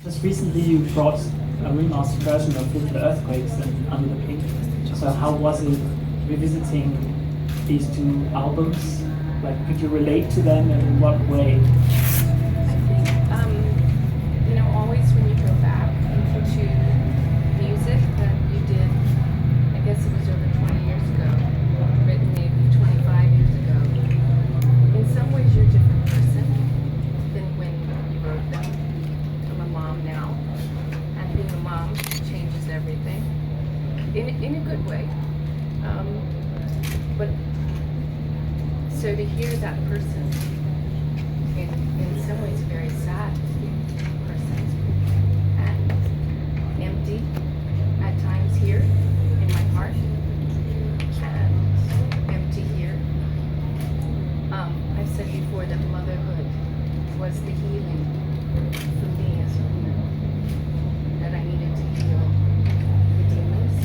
Just recently you brought a remastered version of With the Earthquakes and Under the Pink. So how was it revisiting these two albums? Like, could you relate to them and in what way? I think, always when you go back into music that you did, I guess it was over 20 years ago, written maybe 25 years ago, in some ways you're a different person than when you wrote them. I'm a mom now, and being a mom changes everything, in a good way. But so to hear that person, in some ways a very sad person, and empty at times here in my heart, and empty here. I've said before that motherhood was the healing for me as a woman, that I needed to heal the demons.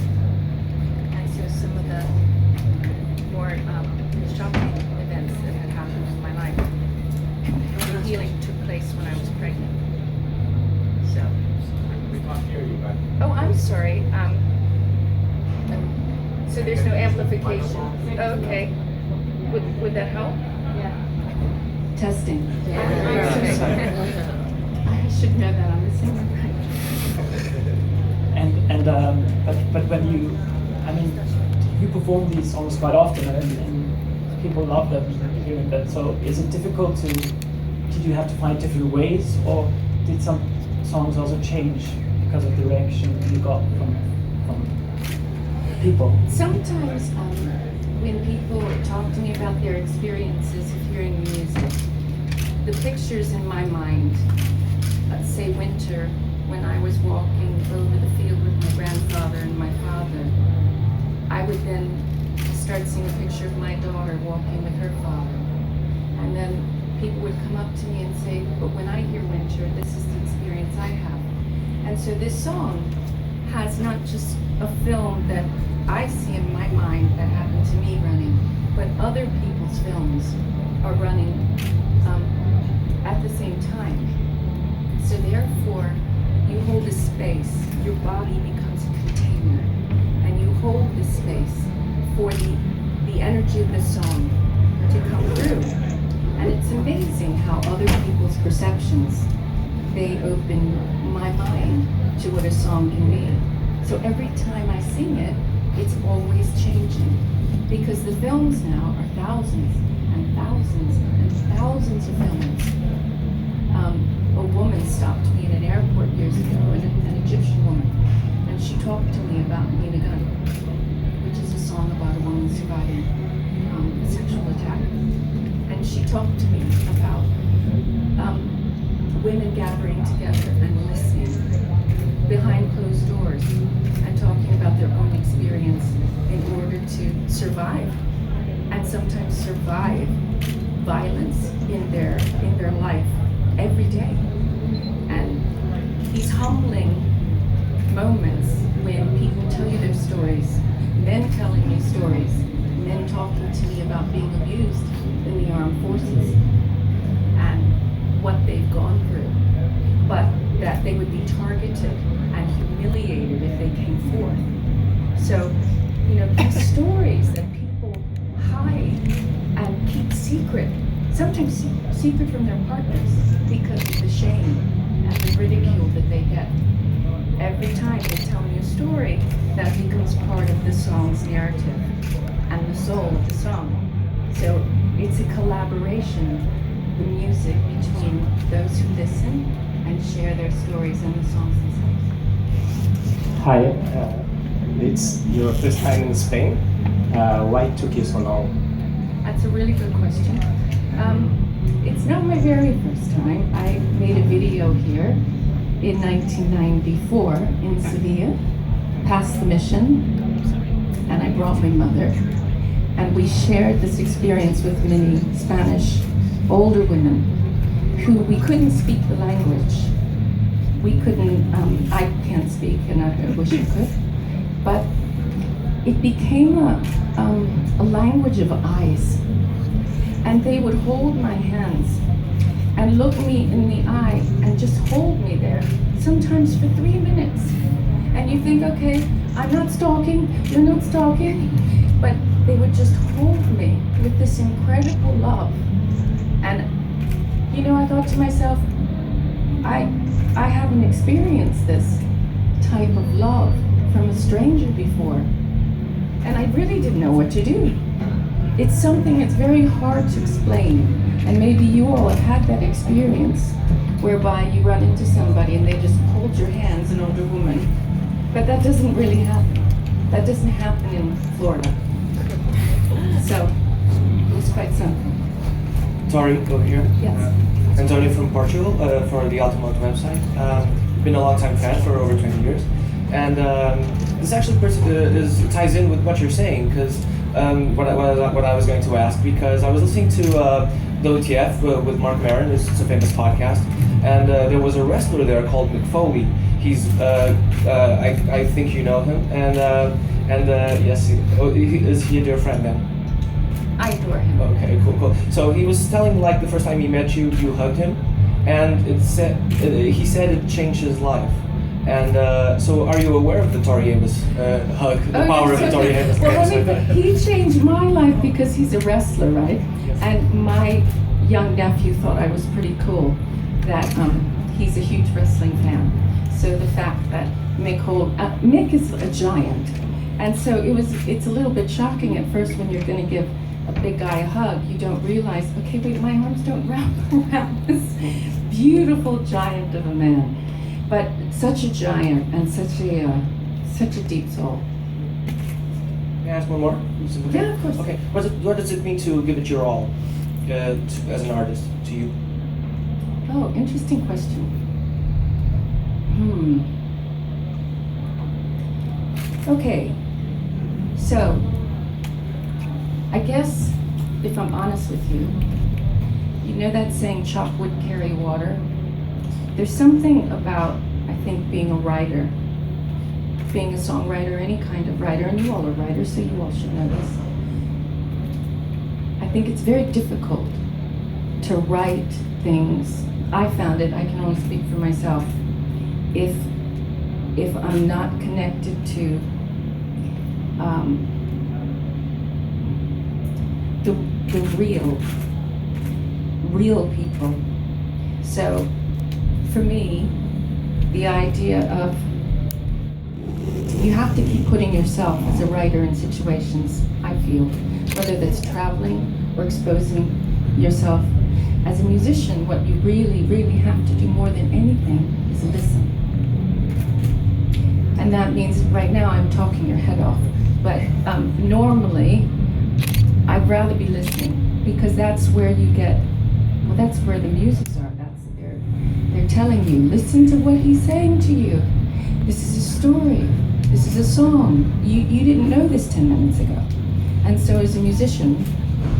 And so some of the more shocking events that had happened in my life, the healing took place when I was pregnant. So. We can't hear you back. Oh, I'm sorry. So there's no amplification. Oh, okay. Would that help? Yeah. Testing. I'm so sorry. I should know that I'm the singer. But when you perform these songs quite often and people love them hearing them. So is it difficult did you have to find different ways, or did some songs also change because of the reaction you got from people? Sometimes when people talk to me about their experiences of hearing music, the pictures in my mind, let's say winter, when I was walking over the field with my grandfather and my father, I would then start seeing a picture of my daughter walking with her father. And then people would come up to me and say, but when I hear winter, this is the experience I have. And so this song has not just a film that I see in my mind that happened to me running, but other people's films are running at the same time. So therefore, you hold a space, your body becomes a container, and you hold the space for the energy of the song to come through. And it's amazing how other people's perceptions, they open my mind to what a song can be. So every time I sing it, it's always changing. Because the films now are thousands and thousands and thousands of films. A woman stopped me in an airport years ago, an Egyptian woman, and she talked to me about Nina Gun, which is a song about a woman surviving a sexual attack. And she talked to me about women gathering together and listening behind closed doors and talking about their own experience in order to survive, and sometimes survive violence in their life every day. And these humbling moments when people tell you their stories, men telling me stories, men talking to me about being abused in the armed forces and what they've gone through, but that they would be targeted and humiliated if they came forth. So, these stories that people hide and keep secret, sometimes secret from their partners because of the shame and the ridicule that they get. Every time they tell me a story, that becomes part of the song's narrative and the soul of the song. So it's a collaboration, the music, between those who listen and share their stories and the songs themselves. Hi, it's your first time in Spain. Why it took you so long? That's a really good question. It's not my very first time. I made a video here in 1994 in Sevilla, past the mission, and I brought my mother. And we shared this experience with many Spanish older women who we couldn't speak the language. We couldn't, I can't speak and I wish I could, but it became a language of eyes. And they would hold my hands and look me in the eye and just hold me there. sometimes for 3 minutes. And you think, okay, I'm not stalking, you're not stalking, but they would just hold me with this incredible love. And, you know, I thought to myself, I haven't experienced this type of love from a stranger before. And I really didn't know what to do. It's something that's very hard to explain. And maybe you all have had that experience whereby you run into somebody and they just hold your hands, an older woman. But that doesn't really happen. That doesn't happen in Florida. So, it was quite something. Tori, over here. Yes. Antonio from Portugal, for the Automotive website. Been a long time fan for over 20 years. And this actually ties in with what you're saying, because what I was going to ask, because I was listening to the OTF with Mark Maron. It's a famous podcast, and there was a wrestler there called Mick Foley. He's I think you know him, and yes, is he a dear friend then? I adore him. Okay, cool. So he was telling, like, the first time he met you, you hugged him, and he said it changed his life. And so, are you aware of the Tori Amos hug, the power of the Tori Amos? Well, he changed my life because he's a wrestler, right? Yes. And my young nephew thought I was pretty cool. That he's a huge wrestling fan. So the fact that Mick is a giant, and so it's a little bit shocking at first when you're going to give a big guy a hug. You don't realize, okay, wait, my arms don't wrap around this beautiful giant of a man. But such a giant and such a deep soul. May I ask one more? Is it okay? Yeah, of course. Okay. What does it mean to give it your all as an artist to you? Oh, interesting question. Okay. So, I guess if I'm honest with you, you know that saying, chalk would carry water? There's something about, I think, being a writer, being a songwriter, any kind of writer, and you all are writers, so you all should know this. I think it's very difficult to write things. I found it, I can only speak for myself, if I'm not connected to the real people. So, for me, the idea of you have to keep putting yourself as a writer in situations, I feel, whether that's traveling or exposing yourself. As a musician, what you really, really have to do more than anything is listen. And that means right now I'm talking your head off, but normally I'd rather be listening, because that's where you get, well, that's where the muses are. They're telling you, listen to what he's saying to you. This is a story. This is a song. You didn't know this 10 minutes ago. And so as a musician,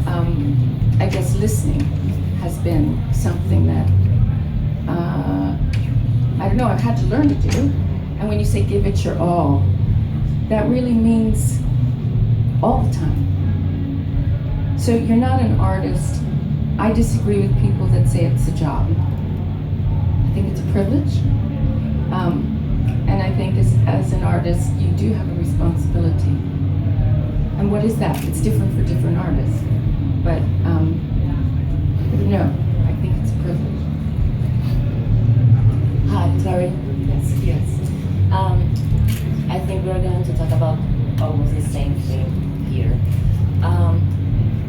I guess listening has been something that, I don't know, I've had to learn to do. And when you say give it your all, that really means all the time. So you're not an artist. I disagree with people that say it's a job. I think it's a privilege, and I think as an artist, you do have a responsibility. And what is that? It's different for different artists, but no, I think it's a privilege. Hi, Tori. Yes. I think we're going to talk about almost the same thing here.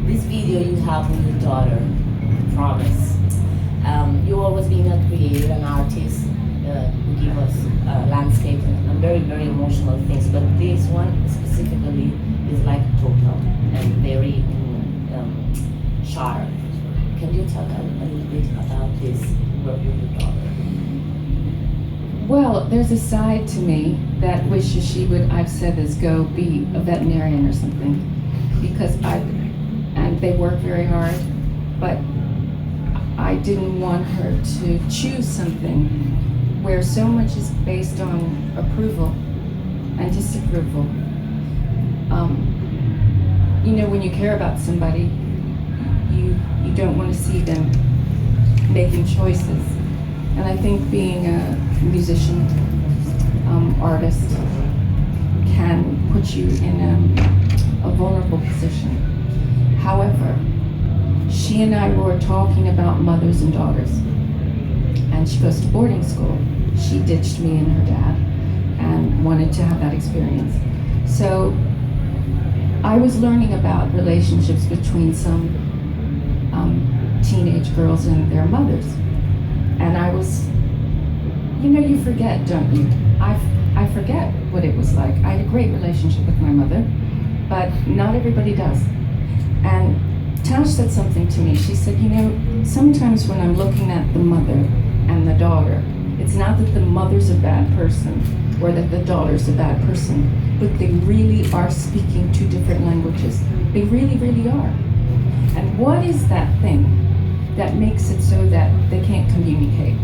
This video you have with your daughter, Promise. You always been a creator, an artist, who give us landscape and very, very emotional things. But this one specifically is like total and very sharp. Can you talk a little bit about this work with your daughter? Well, there's a side to me that wishes she would, I've said this, go be a veterinarian or something, because and they work very hard, but I didn't want her to choose something where so much is based on approval and disapproval. You know, when you care about somebody, you don't want to see them making choices. And I think being a musician, artist, can put you in a vulnerable position. However, she and I were talking about mothers and daughters. And she goes to boarding school. She ditched me and her dad and wanted to have that experience. So I was learning about relationships between some teenage girls and their mothers. And I was, you forget, don't you? I forget what it was like. I had a great relationship with my mother, but not everybody does. And Tash said something to me. She said, sometimes when I'm looking at the mother and the daughter, it's not that the mother's a bad person or that the daughter's a bad person, but they really are speaking two different languages. They really, really are. And what is that thing that makes it so that they can't communicate?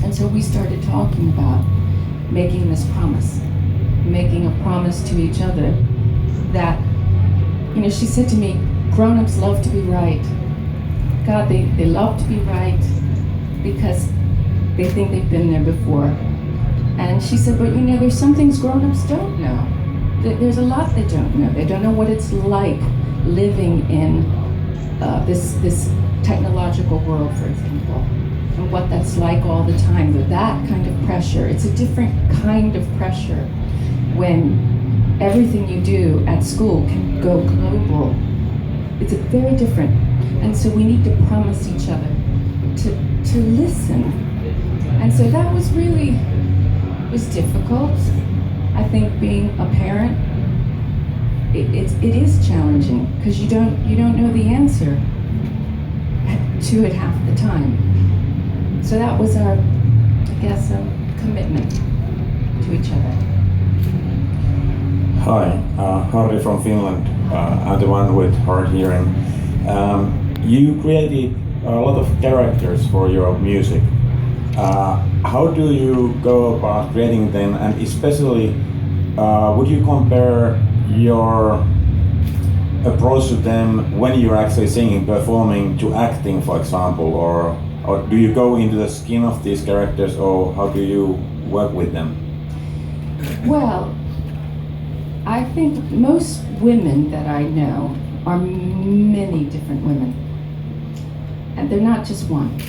And so we started talking about making this promise, making a promise to each other that, she said to me, grown-ups love to be right. God, they love to be right because they think they've been there before. And she said, but there's some things grown-ups don't know. There's a lot they don't know. They don't know what it's like living in this technological world, for example, and what that's like all the time. That kind of pressure, it's a different kind of pressure when everything you do at school can go global. It's very different. And so we need to promise each other to listen. And so that was difficult. I think being a parent, it is challenging because you don't know the answer to it half the time. So that was our, commitment to each other. Hi, Harry from Finland. I'm the one with hard hearing. You created a lot of characters for your music. How do you go about creating them, and especially would you compare your approach to them when you're actually singing, performing, to acting, for example, or do you go into the skin of these characters, or how do you work with them? Well, I think most women that I know are many different women, and they're not just one.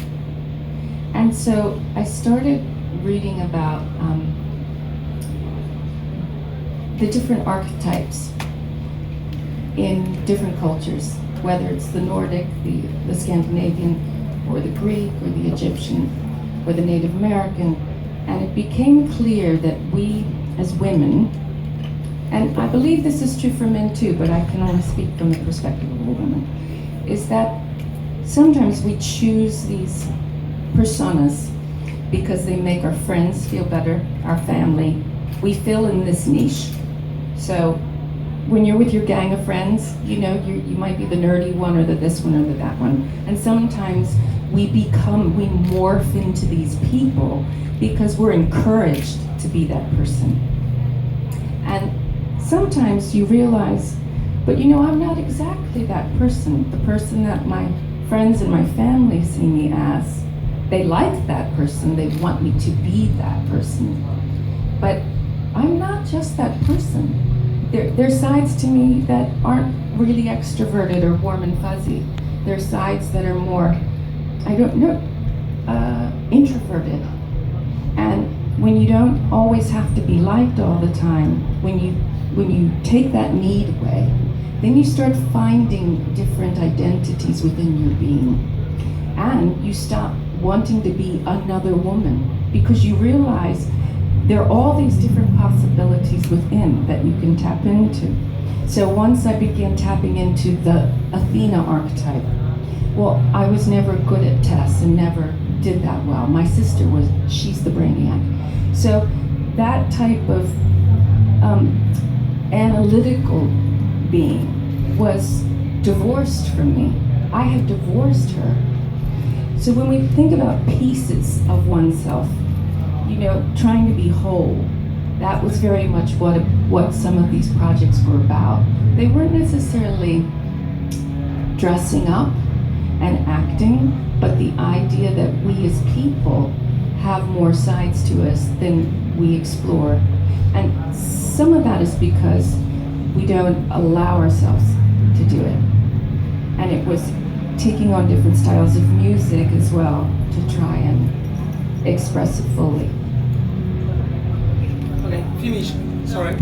And so I started reading about the different archetypes in different cultures, whether it's the Nordic, the Scandinavian, or the Greek, or the Egyptian, or the Native American. And it became clear that we as women, and I believe this is true for men too, but I can only speak from the perspective of a woman, is that sometimes we choose these personas because they make our friends feel better, our family. We fill in this niche. So when you're with your gang of friends, you might be the nerdy one or the this one or the that one. And sometimes we morph into these people because we're encouraged to be that person. And sometimes you realize, but I'm not exactly that person. The person that my friends and my family see me as, they like that person, they want me to be that person. But I'm not just that person. There's sides to me that aren't really extroverted or warm and fuzzy. There's sides that are more, introverted. And when you don't always have to be liked all the time, when you take that need away, then you start finding different identities within your being. And you stop wanting to be another woman because you realize there are all these different possibilities within that you can tap into. So once I began tapping into the Athena archetype, well, I was never good at tests and never did that well. My sister she's the brainiac. So that type of analytical being was divorced from me. I had divorced her. So when we think about pieces of oneself, trying to be whole, that was very much what some of these projects were about. They weren't necessarily dressing up and acting, but the idea that we as people have more sides to us than we explore. And some of that is because we don't allow ourselves to do it. And it was taking on different styles of music as well to try and express it fully. Okay, finish. Sorry.